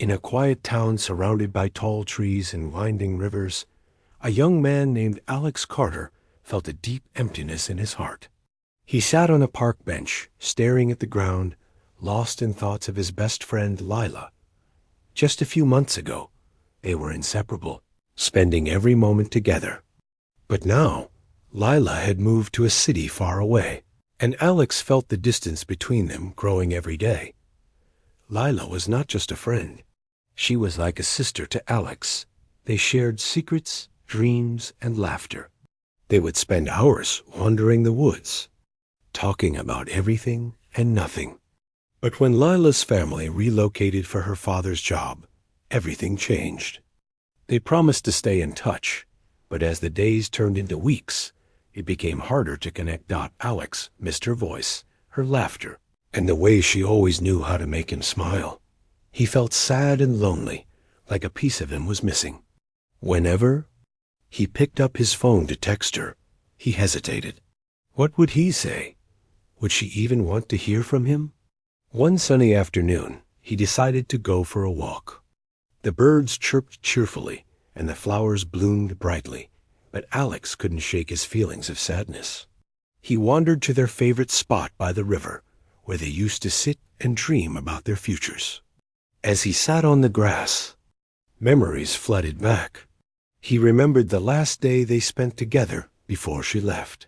In a quiet town surrounded by tall trees and winding rivers, a young man named Alex Carter felt a deep emptiness in his heart. He sat on a park bench, staring at the ground, lost in thoughts of his best friend Lila. Just a few months ago, they were inseparable, spending every moment together. But now, Lila had moved to a city far away, and Alex felt the distance between them growing every day. Lila was not just a friend. She was like a sister to Alex. They shared secrets, dreams, and laughter. They would spend hours wandering the woods, talking about everything and nothing. But when Lila's family relocated for her father's job, everything changed. They promised to stay in touch, but as the days turned into weeks, it became harder to connect. Alex missed her voice, her laughter, and the way she always knew how to make him smile. He felt sad and lonely, like a piece of him was missing. Whenever he picked up his phone to text her, he hesitated. What would he say? Would she even want to hear from him? One sunny afternoon, he decided to go for a walk. The birds chirped cheerfully, and the flowers bloomed brightly, but Alex couldn't shake his feelings of sadness. He wandered to their favorite spot by the river, where they used to sit and dream about their futures. As he sat on the grass, memories flooded back. He remembered the last day they spent together before she left.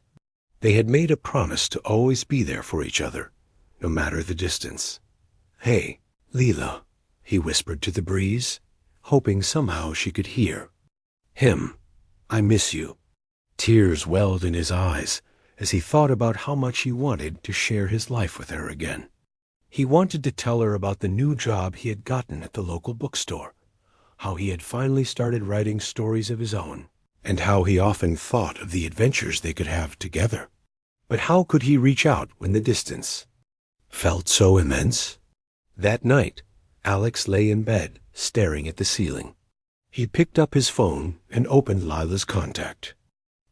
They had made a promise to always be there for each other, no matter the distance. "Hey, Lila," he whispered to the breeze, hoping somehow she could hear him. "I miss you." Tears welled in his eyes as he thought about how much he wanted to share his life with her again. He wanted to tell her about the new job he had gotten at the local bookstore, how he had finally started writing stories of his own, and how he often thought of the adventures they could have together. But how could he reach out when the distance felt so immense? That night, Alex lay in bed, staring at the ceiling. He picked up his phone and opened Lila's contact.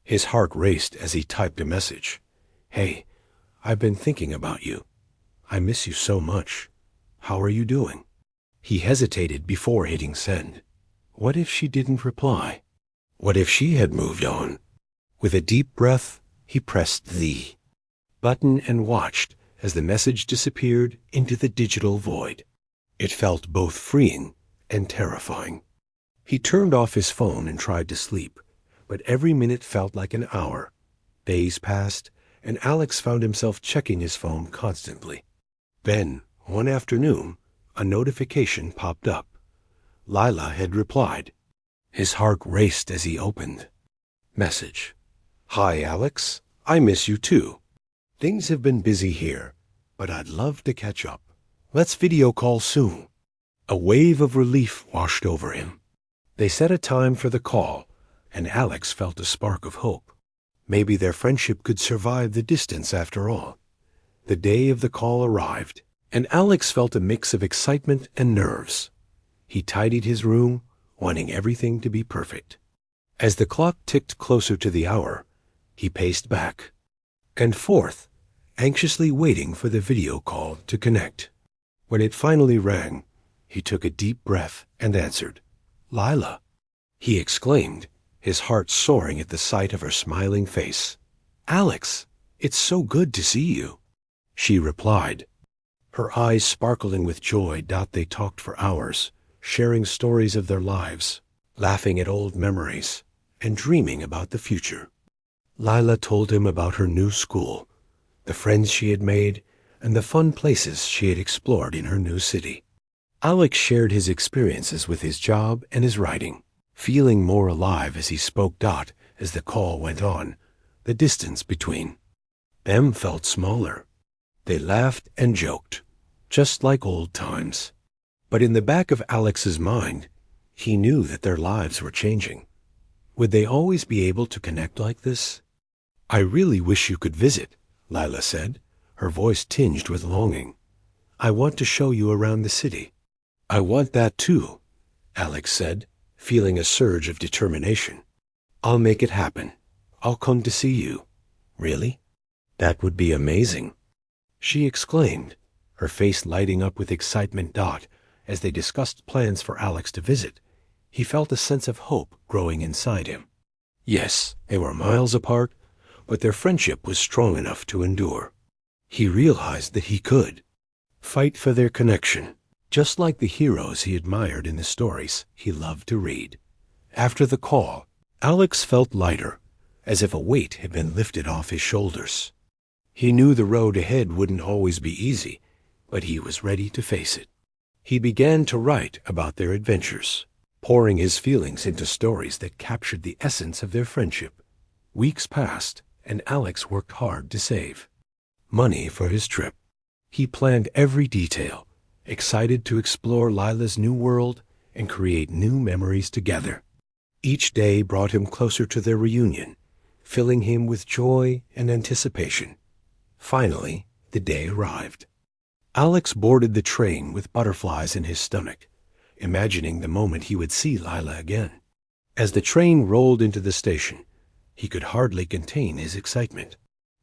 His heart raced as he typed a message. "Hey, I've been thinking about you. I miss you so much. How are you doing?" He hesitated before hitting send. What if she didn't reply? What if she had moved on? With a deep breath, he pressed the button and watched as the message disappeared into the digital void. It felt both freeing and terrifying. He turned off his phone and tried to sleep, but every minute felt like an hour. Days passed, and Alex found himself checking his phone constantly. Then, one afternoon, a notification popped up. Lila had replied. His heart raced as he opened. Message. "Hi, Alex. I miss you too. Things have been busy here, but I'd love to catch up. Let's video call soon." A wave of relief washed over him. They set a time for the call, and Alex felt a spark of hope. Maybe their friendship could survive the distance after all. The day of the call arrived, and Alex felt a mix of excitement and nerves. He tidied his room, wanting everything to be perfect. As the clock ticked closer to the hour, he paced back and forth, anxiously waiting for the video call to connect. When it finally rang, he took a deep breath and answered. "Lila," he exclaimed, his heart soaring at the sight of her smiling face. "Alex, it's so good to see you." She replied, her eyes sparkling with joy. They talked for hours, sharing stories of their lives, laughing at old memories, and dreaming about the future. Lila told him about her new school, the friends she had made, and the fun places she had explored in her new city. Alex shared his experiences with his job and his writing, feeling more alive as he spoke. As the call went on, the distance between them felt smaller. They laughed and joked, just like old times. But in the back of Alex's mind, he knew that their lives were changing. Would they always be able to connect like this? "I really wish you could visit," Lila said, her voice tinged with longing. "I want to show you around the city." "I want that too," Alex said, feeling a surge of determination. "I'll make it happen. I'll come to see you." "Really? That would be amazing," she exclaimed, her face lighting up with excitement. As they discussed plans for Alex to visit, he felt a sense of hope growing inside him. Yes, they were miles apart, but their friendship was strong enough to endure. He realized that he could fight for their connection, just like the heroes he admired in the stories he loved to read. After the call, Alex felt lighter, as if a weight had been lifted off his shoulders. He knew the road ahead wouldn't always be easy, but he was ready to face it. He began to write about their adventures, pouring his feelings into stories that captured the essence of their friendship. Weeks passed, and Alex worked hard to save money for his trip. He planned every detail, excited to explore Lila's new world and create new memories together. Each day brought him closer to their reunion, filling him with joy and anticipation. Finally, the day arrived. Alex boarded the train with butterflies in his stomach, imagining the moment he would see Lila again. As the train rolled into the station, he could hardly contain his excitement.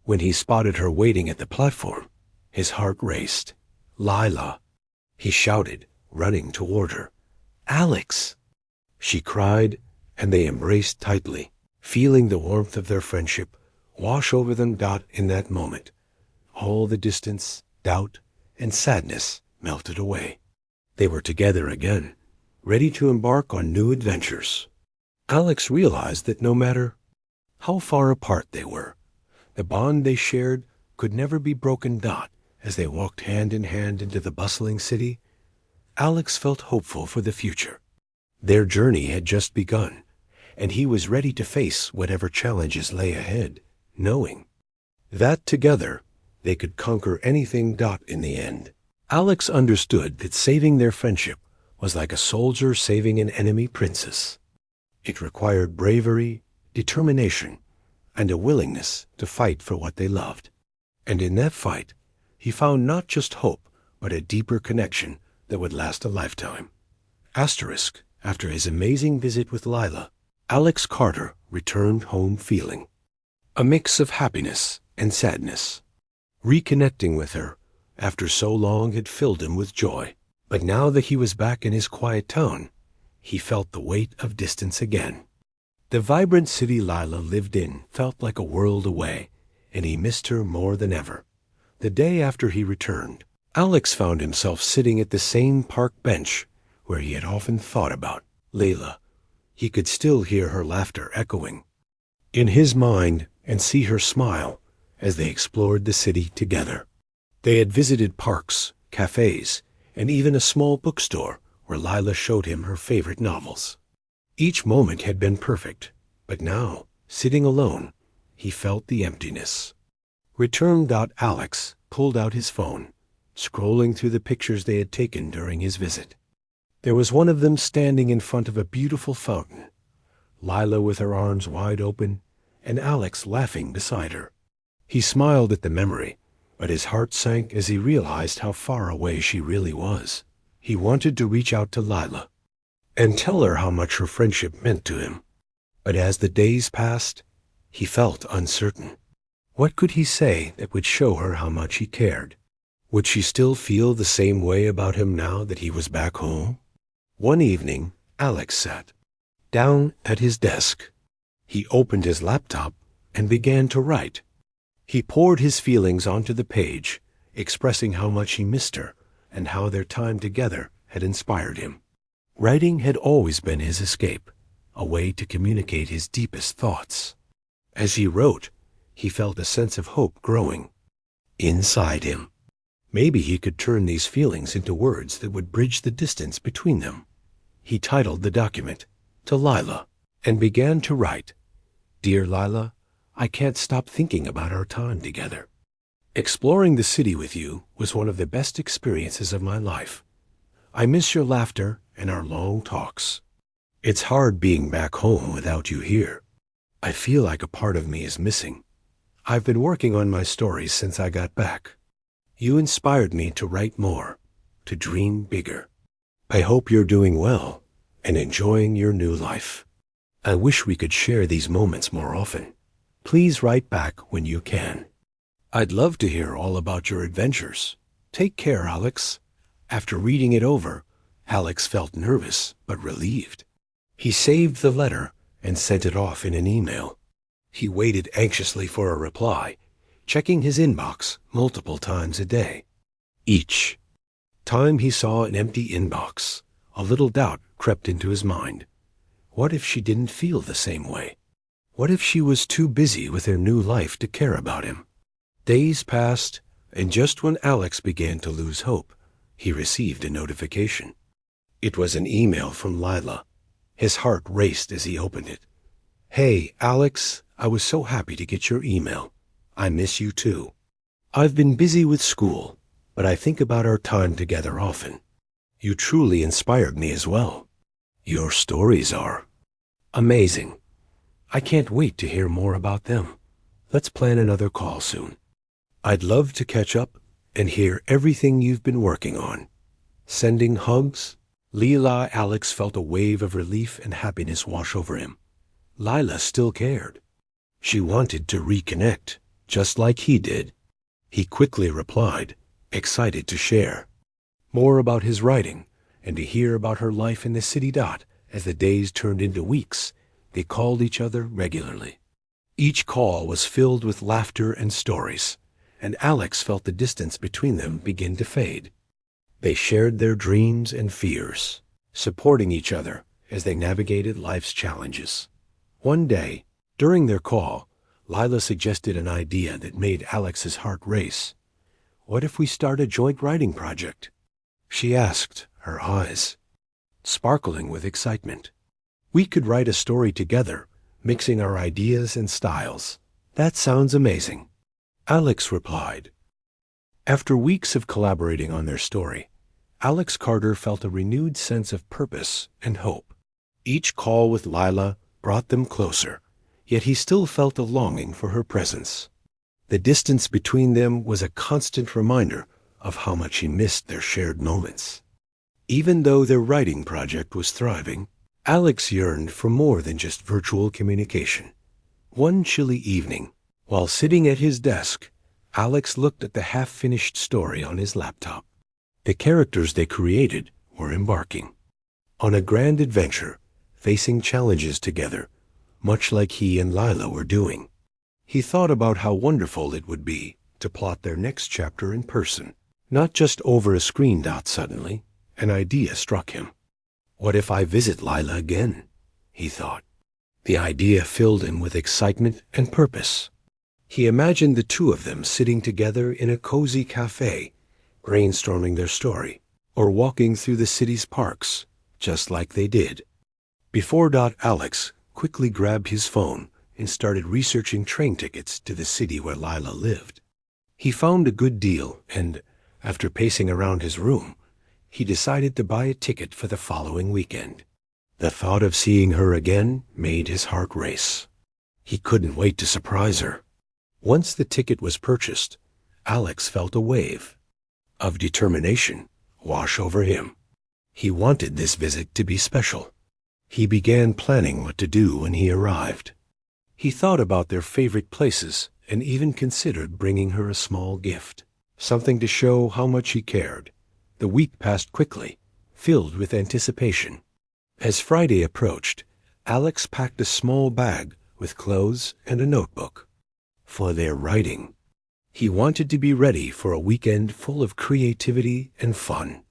When he spotted her waiting at the platform, his heart raced. "Lila!" he shouted, running toward her. "Alex!" she cried, and they embraced tightly, feeling the warmth of their friendship wash over them. In that moment, all the distance, doubt, and sadness melted away. They were together again, ready to embark on new adventures. Alex realized that no matter how far apart they were, the bond they shared could never be broken. As they walked hand in hand into the bustling city, Alex felt hopeful for the future. Their journey had just begun, and he was ready to face whatever challenges lay ahead, knowing that together they could conquer anything. In the end, Alex understood that saving their friendship was like a soldier saving an enemy princess. It required bravery, determination, and a willingness to fight for what they loved. And in that fight, he found not just hope, but a deeper connection that would last a lifetime. After his amazing visit with Lila, Alex Carter returned home feeling a mix of happiness and sadness. Reconnecting with her after so long had filled him with joy. But now that he was back in his quiet town, he felt the weight of distance again. The vibrant city Lila lived in felt like a world away, and he missed her more than ever. The day after he returned, Alex found himself sitting at the same park bench where he had often thought about Layla. He could still hear her laughter echoing in his mind and see her smile as they explored the city together. They had visited parks, cafes, and even a small bookstore where Lila showed him her favorite novels. Each moment had been perfect, but now, sitting alone, he felt the emptiness. Alex pulled out his phone, scrolling through the pictures they had taken during his visit. There was one of them standing in front of a beautiful fountain, Lila with her arms wide open, and Alex laughing beside her. He smiled at the memory, but his heart sank as he realized how far away she really was. He wanted to reach out to Lila and tell her how much her friendship meant to him. But as the days passed, he felt uncertain. What could he say that would show her how much he cared? Would she still feel the same way about him now that he was back home? One evening, Alex sat down at his desk. He opened his laptop and began to write. He poured his feelings onto the page, expressing how much he missed her and how their time together had inspired him. Writing had always been his escape, a way to communicate his deepest thoughts. As he wrote, he felt a sense of hope growing inside him. Maybe he could turn these feelings into words that would bridge the distance between them. He titled the document, "To Lila," and began to write, "Dear Lila, I can't stop thinking about our time together. Exploring the city with you was one of the best experiences of my life. I miss your laughter and our long talks. It's hard being back home without you here. I feel like a part of me is missing. I've been working on my stories since I got back. You inspired me to write more, to dream bigger. I hope you're doing well and enjoying your new life. I wish we could share these moments more often. Please write back when you can. I'd love to hear all about your adventures. Take care, Alex." After reading it over, Alex felt nervous but relieved. He saved the letter and sent it off in an email. He waited anxiously for a reply, checking his inbox multiple times a day. Each time he saw an empty inbox, a little doubt crept into his mind. What if she didn't feel the same way? What if she was too busy with her new life to care about him? Days passed, and just when Alex began to lose hope, he received a notification. It was an email from Lila. His heart raced as he opened it. "Hey, Alex, I was so happy to get your email. I miss you too. I've been busy with school, but I think about our time together often. You truly inspired me as well. Your stories are amazing. I can't wait to hear more about them. Let's plan another call soon. I'd love to catch up and hear everything you've been working on. Sending hugs." Alex felt a wave of relief and happiness wash over him. Lila still cared. She wanted to reconnect, just like he did. He quickly replied, excited to share more about his writing and to hear about her life in the city. As the days turned into weeks, they called each other regularly. Each call was filled with laughter and stories, and Alex felt the distance between them begin to fade. They shared their dreams and fears, supporting each other as they navigated life's challenges. One day, during their call, Lila suggested an idea that made Alex's heart race. "What if we start a joint writing project?" she asked, her eyes sparkling with excitement. "We could write a story together, mixing our ideas and styles." "That sounds amazing," Alex replied. After weeks of collaborating on their story, Alex Carter felt a renewed sense of purpose and hope. Each call with Lila brought them closer, yet he still felt a longing for her presence. The distance between them was a constant reminder of how much he missed their shared moments. Even though their writing project was thriving, Alex yearned for more than just virtual communication. One chilly evening, while sitting at his desk, Alex looked at the half-finished story on his laptop. The characters they created were embarking on a grand adventure, facing challenges together, much like he and Lila were doing. He thought about how wonderful it would be to plot their next chapter in person, not just over a screen. Suddenly, an idea struck him. "What if I visit Lila again?" he thought. The idea filled him with excitement and purpose. He imagined the two of them sitting together in a cozy cafe, brainstorming their story, or walking through the city's parks, just like they did. Before Alex quickly grabbed his phone and started researching train tickets to the city where Lila lived. He found a good deal, and, after pacing around his room, he decided to buy a ticket for the following weekend. The thought of seeing her again made his heart race. He couldn't wait to surprise her. Once the ticket was purchased, Alex felt a wave of determination wash over him. He wanted this visit to be special. He began planning what to do when he arrived. He thought about their favorite places and even considered bringing her a small gift, something to show how much he cared. The week passed quickly, filled with anticipation. As Friday approached, Alex packed a small bag with clothes and a notebook. For their writing, he wanted to be ready for a weekend full of creativity and fun.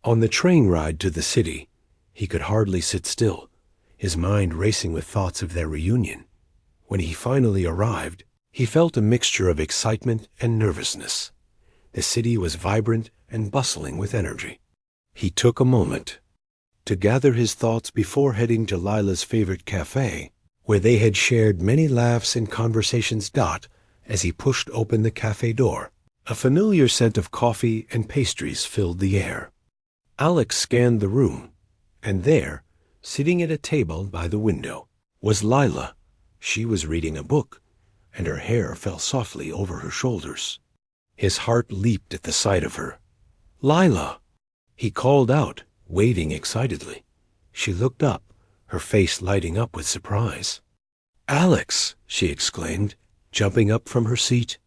On the train ride to the city, he could hardly sit still, his mind racing with thoughts of their reunion. When he finally arrived, he felt a mixture of excitement and nervousness. The city was vibrant and bustling with energy. He took a moment to gather his thoughts before heading to Lila's favorite cafe, where they had shared many laughs and conversations. As he pushed open the cafe door, a familiar scent of coffee and pastries filled the air. Alex scanned the room, and there, sitting at a table by the window, was Lila. She was reading a book, and her hair fell softly over her shoulders. His heart leaped at the sight of her. "Lila!" he called out, waving excitedly. She looked up, her face lighting up with surprise. "Alex!" she exclaimed, jumping up from her seat.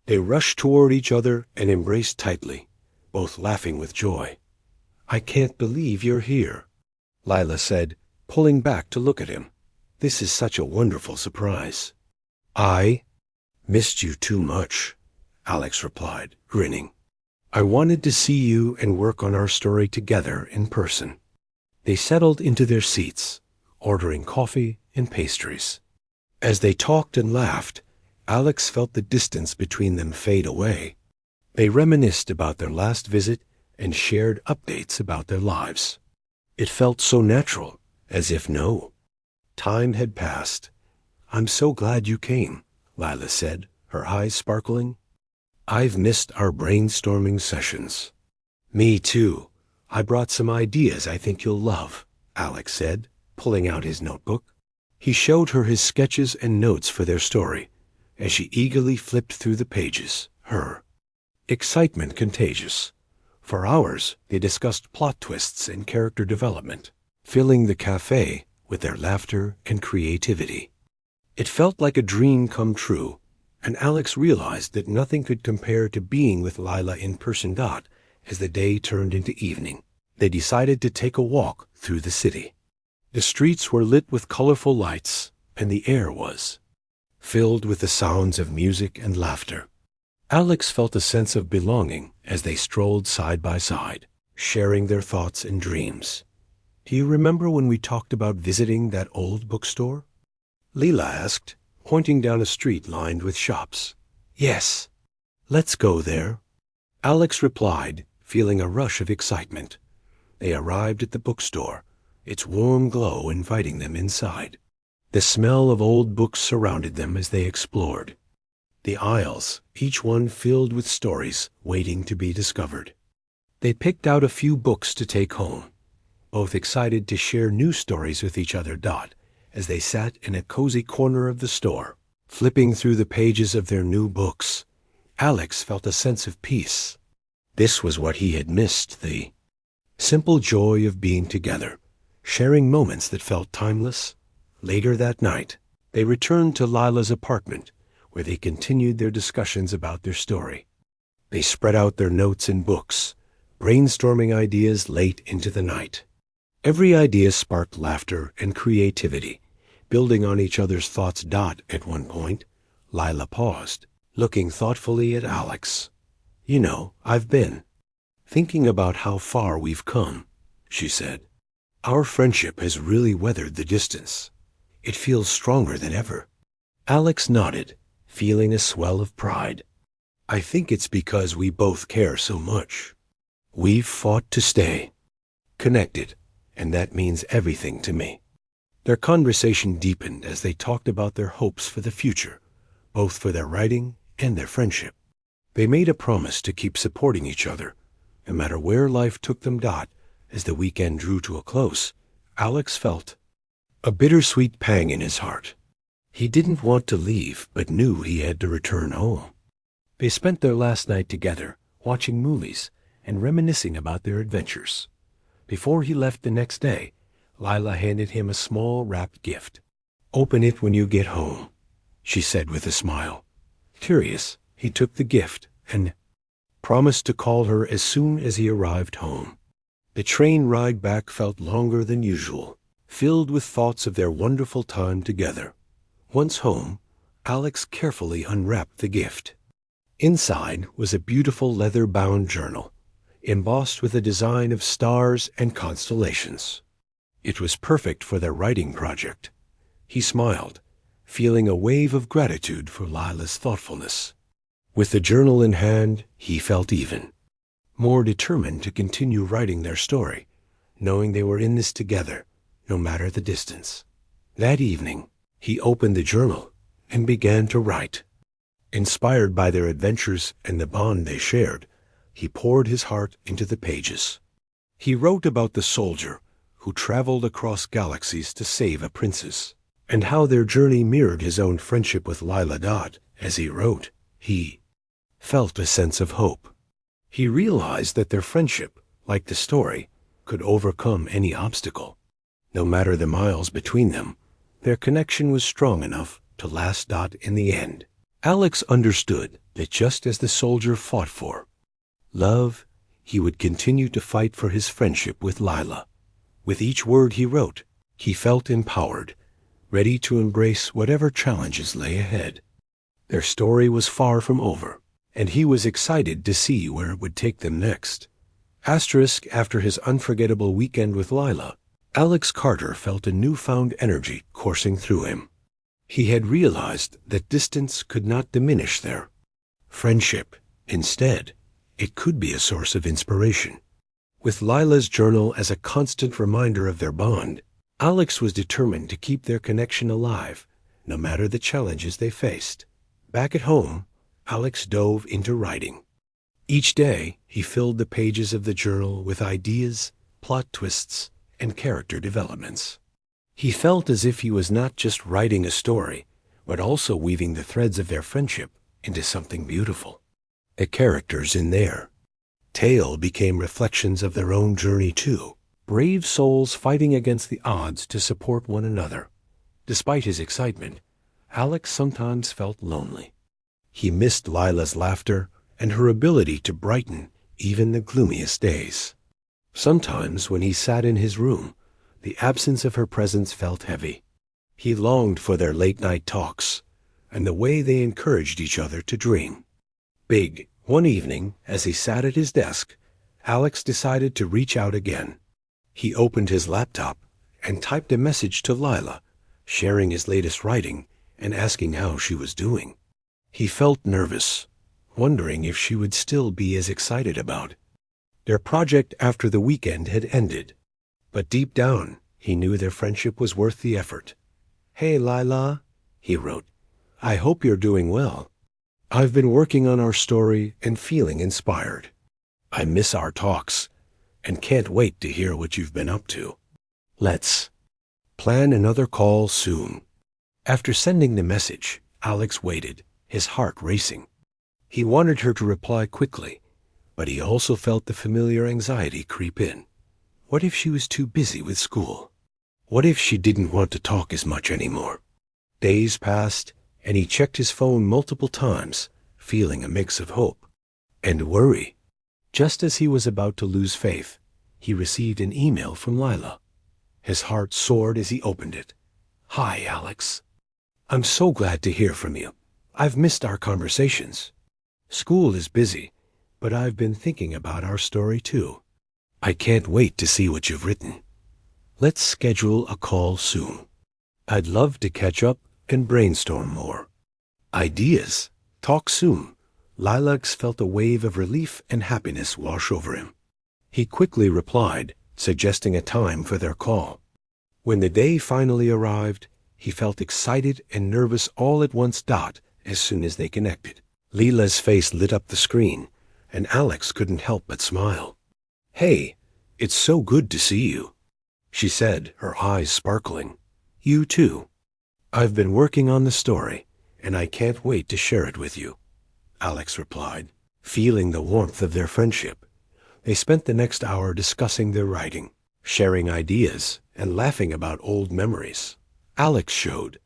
They rushed toward each other and embraced tightly, both laughing with joy. I can't believe you're here, Lila said, pulling back to look at him. This is such a wonderful surprise. I missed you too much, Alex replied, grinning. I wanted to see you and work on our story together in person. They settled into their seats, ordering coffee and pastries. As they talked and laughed, Alex felt the distance between them fade away. They reminisced about their last visit and shared updates about their lives. It felt so natural, as if no time had passed. I'm so glad you came, Lila said, her eyes sparkling. I've missed our brainstorming sessions. Me too. I brought some ideas I think you'll love, Alex said, pulling out his notebook. He showed her his sketches and notes for their story, as she eagerly flipped through the pages, her excitement contagious. For hours, they discussed plot twists and character development, filling the cafe with their laughter and creativity. It felt like a dream come true, and Alex realized that nothing could compare to being with Lila in person. As the day turned into evening, they decided to take a walk through the city. The streets were lit with colorful lights, and the air was filled with the sounds of music and laughter. Alex felt a sense of belonging as they strolled side by side, sharing their thoughts and dreams. Do you remember when we talked about visiting that old bookstore? Lila asked, pointing down a street lined with shops. Yes. Let's go there. Alex replied, feeling a rush of excitement. They arrived at the bookstore, its warm glow inviting them inside. The smell of old books surrounded them as they explored. The aisles, each one filled with stories waiting to be discovered. They picked out a few books to take home, both excited to share new stories with each other. As they sat in a cozy corner of the store, flipping through the pages of their new books, Alex felt a sense of peace. This was what he had missed, the simple joy of being together, sharing moments that felt timeless. Later that night, they returned to Lila's apartment, where they continued their discussions about their story. They spread out their notes and books, brainstorming ideas late into the night. Every idea sparked laughter and creativity, building on each other's thoughts. At one point, Lila paused, looking thoughtfully at Alex. You know, I've been thinking about how far we've come, she said. Our friendship has really weathered the distance. It feels stronger than ever. Alex nodded, feeling a swell of pride. I think it's because we both care so much. We've fought to stay connected, and that means everything to me. Their conversation deepened as they talked about their hopes for the future, both for their writing and their friendship. They made a promise to keep supporting each other, no matter where life took them. As the weekend drew to a close, Alex felt a bittersweet pang in his heart. He didn't want to leave, but knew he had to return home. They spent their last night together, watching movies and reminiscing about their adventures. Before he left the next day, Lila handed him a small wrapped gift. Open it when you get home, she said with a smile. Curious, he took the gift and promised to call her as soon as he arrived home. The train ride back felt longer than usual, filled with thoughts of their wonderful time together. Once home, Alex carefully unwrapped the gift. Inside was a beautiful leather-bound journal, embossed with a design of stars and constellations. It was perfect for their writing project. He smiled, feeling a wave of gratitude for Lila's thoughtfulness. With the journal in hand, he felt even more determined to continue writing their story, knowing they were in this together, no matter the distance. That evening, he opened the journal and began to write. Inspired by their adventures and the bond they shared, he poured his heart into the pages. He wrote about the soldier who traveled across galaxies to save a princess, and how their journey mirrored his own friendship with Lila. As he wrote, he felt a sense of hope. He realized that their friendship, like the story, could overcome any obstacle. No matter the miles between them, their connection was strong enough to last. In the end, Alex understood that just as the soldier fought for love, he would continue to fight for his friendship with Lila. With each word he wrote, he felt empowered, ready to embrace whatever challenges lay ahead. Their story was far from over, and he was excited to see where it would take them next. After his unforgettable weekend with Lila, Alex Carter felt a newfound energy coursing through him. He had realized that distance could not diminish their friendship. Instead, it could be a source of inspiration. With Lila's journal as a constant reminder of their bond, Alex was determined to keep their connection alive, no matter the challenges they faced. Back at home, Alex dove into writing. Each day, he filled the pages of the journal with ideas, plot twists, and character developments. He felt as if he was not just writing a story, but also weaving the threads of their friendship into something beautiful. The characters in their tale became reflections of their own journey too, brave souls fighting against the odds to support one another. Despite his excitement, Alex sometimes felt lonely. He missed Lila's laughter and her ability to brighten even the gloomiest days. Sometimes when he sat in his room, the absence of her presence felt heavy. He longed for their late-night talks and the way they encouraged each other to dream big. One evening, as he sat at his desk, Alex decided to reach out again. He opened his laptop and typed a message to Lila, sharing his latest writing and asking how she was doing. He felt nervous, wondering if she would still be as excited about their project after the weekend had ended. But deep down, he knew their friendship was worth the effort. "Hey, Lila," he wrote. "I hope you're doing well. I've been working on our story and feeling inspired. I miss our talks and can't wait to hear what you've been up to. Let's plan another call soon." After sending the message, Alex waited, his heart racing. He wanted her to reply quickly, but he also felt the familiar anxiety creep in. What if she was too busy with school? What if she didn't want to talk as much anymore? Days passed, and he checked his phone multiple times, feeling a mix of hope and worry. Just as he was about to lose faith, he received an email from Lila. His heart soared as he opened it. "Hi, Alex. I'm so glad to hear from you. I've missed our conversations. School is busy, but I've been thinking about our story too. I can't wait to see what you've written. Let's schedule a call soon. I'd love to catch up and brainstorm more ideas. Talk soon." Lilax felt a wave of relief and happiness wash over him. He quickly replied, suggesting a time for their call. When the day finally arrived, he felt excited and nervous all at once. As soon as they connected, Lila's face lit up the screen, and Alex couldn't help but smile. "Hey, it's so good to see you," she said, her eyes sparkling. "You too. I've been working on the story, and I can't wait to share it with you," Alex replied, feeling the warmth of their friendship. They spent the next hour discussing their writing, sharing ideas, and laughing about old memories. Alex showed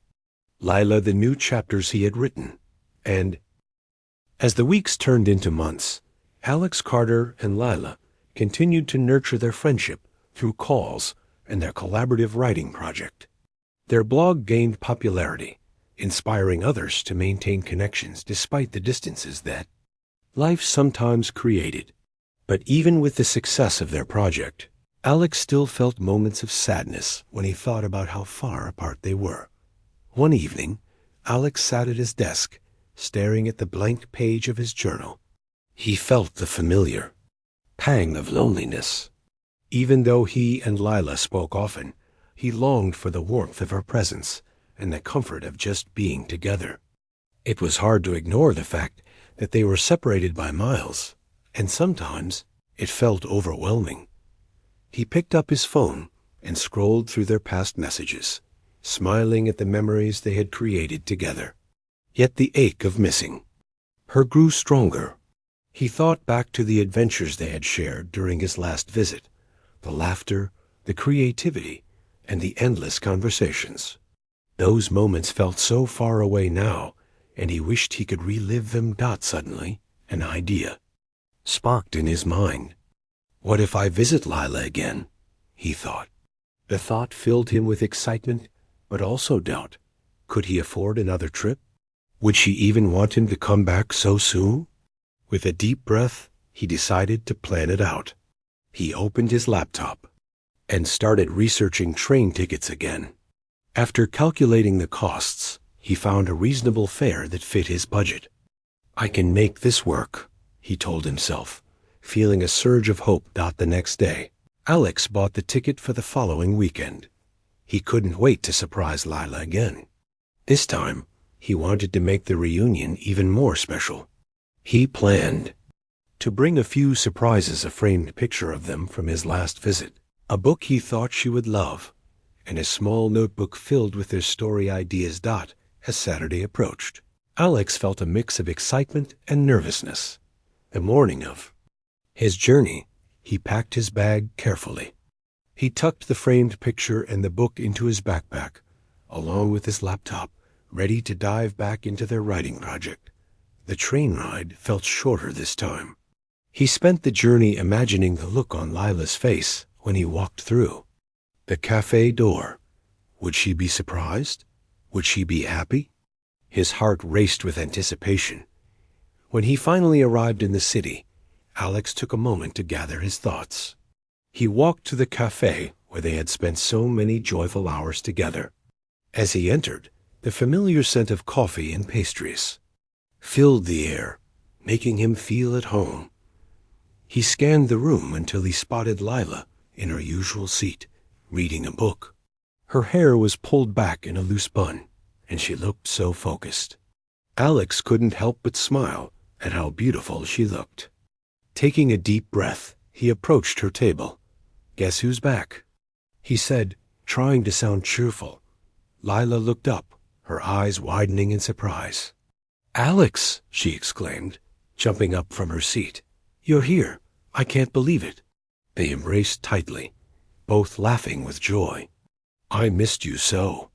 Lila the new chapters he had written, and as the weeks turned into months, Alex Carter and Lila continued to nurture their friendship through calls and their collaborative writing project. Their blog gained popularity, inspiring others to maintain connections despite the distances that life sometimes created. But even with the success of their project, Alex still felt moments of sadness when he thought about how far apart they were. One evening, Alex sat at his desk, staring at the blank page of his journal. He felt the familiar pang of loneliness. Even though he and Lila spoke often, he longed for the warmth of her presence and the comfort of just being together. It was hard to ignore the fact that they were separated by miles, and sometimes it felt overwhelming. He picked up his phone and scrolled through their past messages, smiling at the memories they had created together. Yet the ache of missing her grew stronger. He thought back to the adventures they had shared during his last visit, the laughter, the creativity, and the endless conversations. Those moments felt so far away now, and he wished he could relive them. Suddenly, an idea sparked in his mind. What if I visit Lila again? He thought. The thought filled him with excitement, but also doubt. Could he afford another trip? Would she even want him to come back so soon? With a deep breath, he decided to plan it out. He opened his laptop and started researching train tickets again. After calculating the costs, he found a reasonable fare that fit his budget. I can make this work, he told himself, feeling a surge of hope. The next day, Alex bought the ticket for the following weekend. He couldn't wait to surprise Lila again. This time, he wanted to make the reunion even more special. He planned to bring a few surprises, a framed picture of them from his last visit, a book he thought she would love, and a small notebook filled with their story ideas. As Saturday approached, Alex felt a mix of excitement and nervousness. The morning of his journey, he packed his bag carefully. He tucked the framed picture and the book into his backpack, along with his laptop, ready to dive back into their writing project. The train ride felt shorter this time. He spent the journey imagining the look on Lila's face when he walked through the cafe door. Would she be surprised? Would she be happy? His heart raced with anticipation. When he finally arrived in the city, Alex took a moment to gather his thoughts. He walked to the cafe where they had spent so many joyful hours together. As he entered, the familiar scent of coffee and pastries filled the air, making him feel at home. He scanned the room until he spotted Lila in her usual seat, reading a book. Her hair was pulled back in a loose bun, and she looked so focused. Alex couldn't help but smile at how beautiful she looked. Taking a deep breath, he approached her table. "Guess who's back?" he said, trying to sound cheerful. Lila looked up, her eyes widening in surprise. "Alex!" she exclaimed, jumping up from her seat. "You're here. I can't believe it." They embraced tightly, both laughing with joy. "I missed you so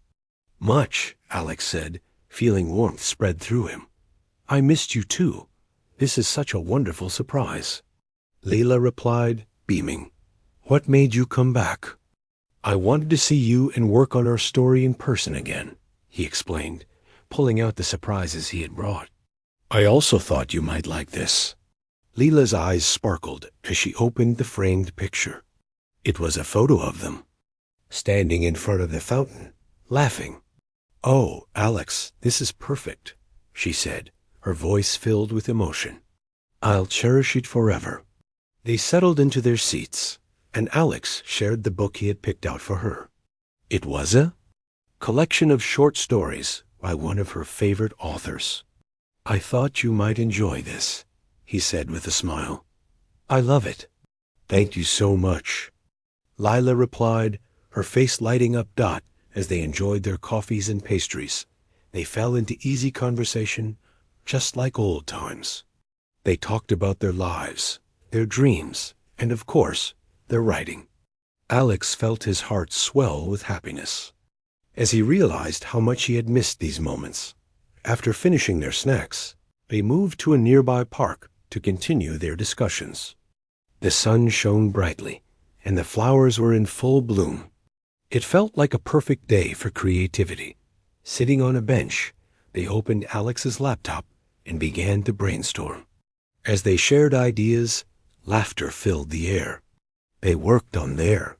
much," Alex said, feeling warmth spread through him. "I missed you too. This is such a wonderful surprise." Lila replied, beaming. "What made you come back?" "I wanted to see you and work on our story in person again," he explained, pulling out the surprises he had brought. "I also thought you might like this." Lila's eyes sparkled as she opened the framed picture. It was a photo of them, standing in front of the fountain, laughing. "Oh, Alex, this is perfect," she said, her voice filled with emotion. "I'll cherish it forever." They settled into their seats, and Alex shared the book he had picked out for her. It was a collection of short stories by one of her favorite authors. "I thought you might enjoy this," he said with a smile. "I love it." "Thank you so much," Lila replied, her face lighting up. As they enjoyed their coffees and pastries, they fell into easy conversation, just like old times. They talked about their lives, their dreams, and of course, their writing. Alex felt his heart swell with happiness as he realized how much he had missed these moments. After finishing their snacks, they moved to a nearby park to continue their discussions. The sun shone brightly, and the flowers were in full bloom. It felt like a perfect day for creativity. Sitting on a bench, they opened Alex's laptop and began to brainstorm. As they shared ideas, laughter filled the air. They worked on their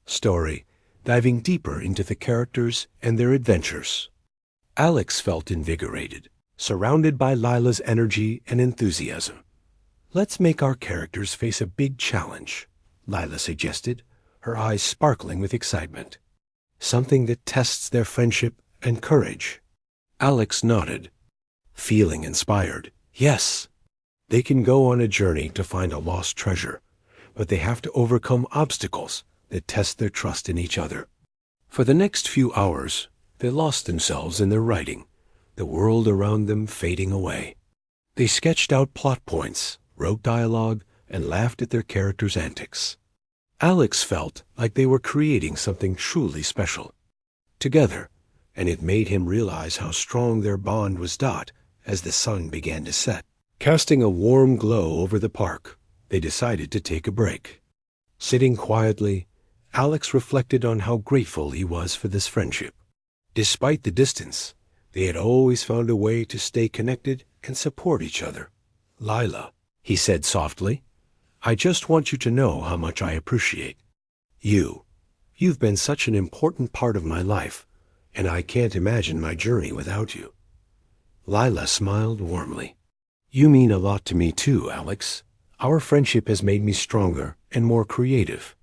story, diving deeper into the characters and their adventures. Alex felt invigorated, surrounded by Lila's energy and enthusiasm. "Let's make our characters face a big challenge," Lila suggested, her eyes sparkling with excitement. "Something that tests their friendship and courage." Alex nodded, feeling inspired. "Yes, they can go on a journey to find a lost treasure, but they have to overcome obstacles that test their trust in each other." For the next few hours, they lost themselves in their writing, the world around them fading away. They sketched out plot points, wrote dialogue, and laughed at their characters' antics. Alex felt like they were creating something truly special together, and it made him realize how strong their bond was. As the sun began to set, casting a warm glow over the park, they decided to take a break. Sitting quietly, Alex reflected on how grateful he was for this friendship. Despite the distance, they had always found a way to stay connected and support each other. "Lila," he said softly, "I just want you to know how much I appreciate you. You've been such an important part of my life, and I can't imagine my journey without you." Lila smiled warmly. "You mean a lot to me too, Alex. Our friendship has made me stronger and more creative.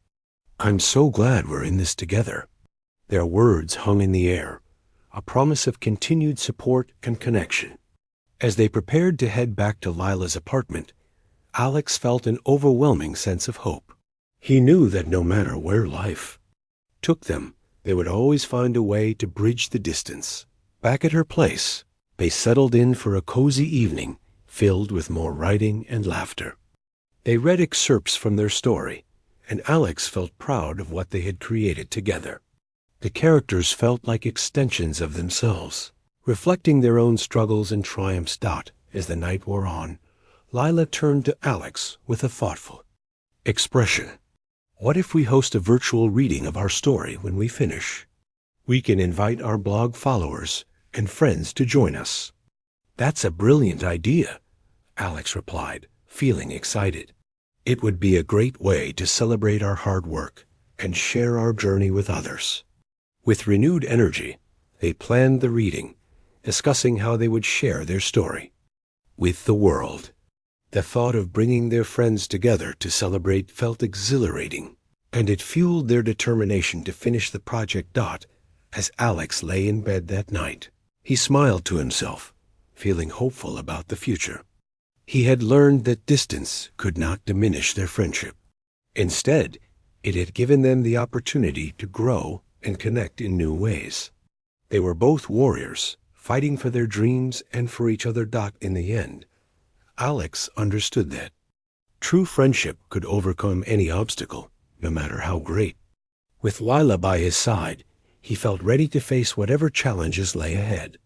I'm so glad we're in this together." Their words hung in the air, a promise of continued support and connection. As they prepared to head back to Lila's apartment, Alex felt an overwhelming sense of hope. He knew that no matter where life took them, they would always find a way to bridge the distance. Back at her place, they settled in for a cozy evening filled with more writing and laughter. They read excerpts from their story, and Alex felt proud of what they had created together. The characters felt like extensions of themselves, reflecting their own struggles and triumphs. As the night wore on, Lila turned to Alex with a thoughtful expression. "What if we host a virtual reading of our story when we finish? We can invite our blog followers and friends to join us." "That's a brilliant idea," Alex replied, feeling excited. "It would be a great way to celebrate our hard work and share our journey with others." With renewed energy, they planned the reading, discussing how they would share their story with the world. The thought of bringing their friends together to celebrate felt exhilarating, and it fueled their determination to finish the project. As Alex lay in bed that night, he smiled to himself, feeling hopeful about the future. He had learned that distance could not diminish their friendship. Instead, it had given them the opportunity to grow and connect in new ways. They were both warriors, fighting for their dreams and for each other. In the end, Alex understood that true friendship could overcome any obstacle, no matter how great. With Lila by his side, he felt ready to face whatever challenges lay ahead.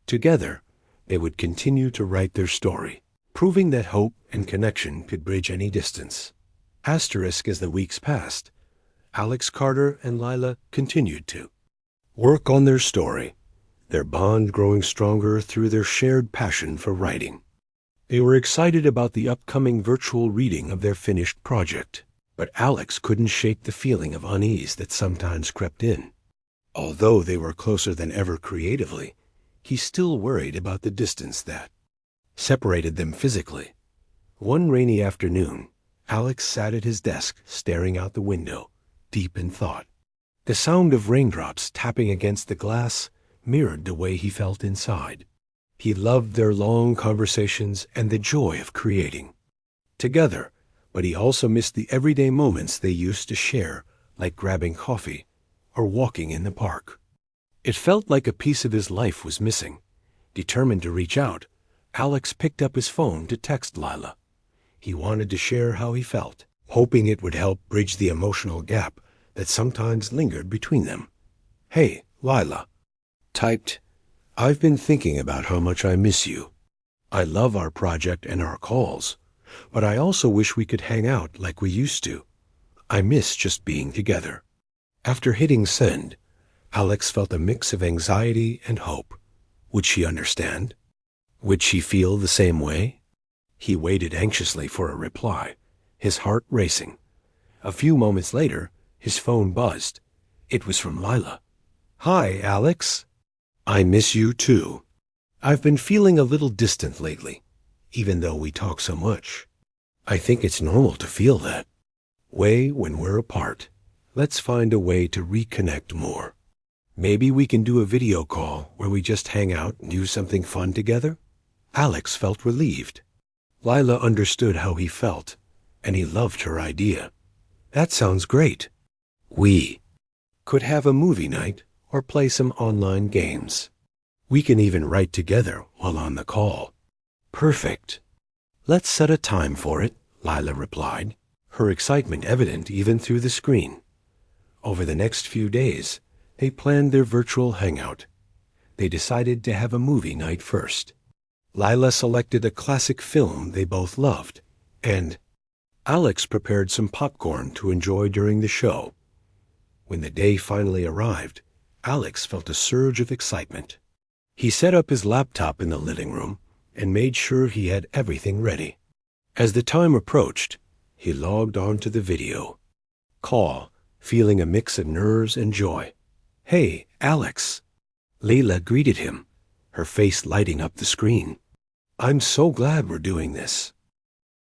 Together, they would continue to write their story, proving that hope and connection could bridge any distance. As the weeks passed, Alex Carter and Lila continued to work on their story, their bond growing stronger through their shared passion for writing. They were excited about the upcoming virtual reading of their finished project, but Alex couldn't shake the feeling of unease that sometimes crept in. Although they were closer than ever creatively, he still worried about the distance that separated them physically. One rainy afternoon, Alex sat at his desk staring out the window, deep in thought. The sound of raindrops tapping against the glass mirrored the way he felt inside. He loved their long conversations and the joy of creating together, but he also missed the everyday moments they used to share, like grabbing coffee or walking in the park. It felt like a piece of his life was missing. Determined to reach out, Alex picked up his phone to text Lila. He wanted to share how he felt, hoping it would help bridge the emotional gap that sometimes lingered between them. "Hey, Lila," typed, "I've been thinking about how much I miss you. I love our project and our calls, but I also wish we could hang out like we used to. I miss just being together." After hitting send, Alex felt a mix of anxiety and hope. Would she understand? Would she feel the same way? He waited anxiously for a reply, his heart racing. A few moments later, his phone buzzed. It was from Lila. "Hi, Alex. I miss you too. I've been feeling a little distant lately, even though we talk so much. I think it's normal to feel that way when we're apart. Let's find a way to reconnect more. Maybe we can do a video call where we just hang out and do something fun together." Alex felt relieved. Lila understood how he felt, and he loved her idea. "That sounds great. We could have a movie night or play some online games. We can even write together while on the call." "Perfect. Let's set a time for it," Lila replied, her excitement evident even through the screen. Over the next few days, they planned their virtual hangout. They decided to have a movie night first. Lila selected a classic film they both loved, and Alex prepared some popcorn to enjoy during the show. When the day finally arrived, Alex felt a surge of excitement. He set up his laptop in the living room and made sure he had everything ready. As the time approached, he logged on to the video call, feeling a mix of nerves and joy. "Hey, Alex." Layla greeted him, her face lighting up the screen. "I'm so glad we're doing this."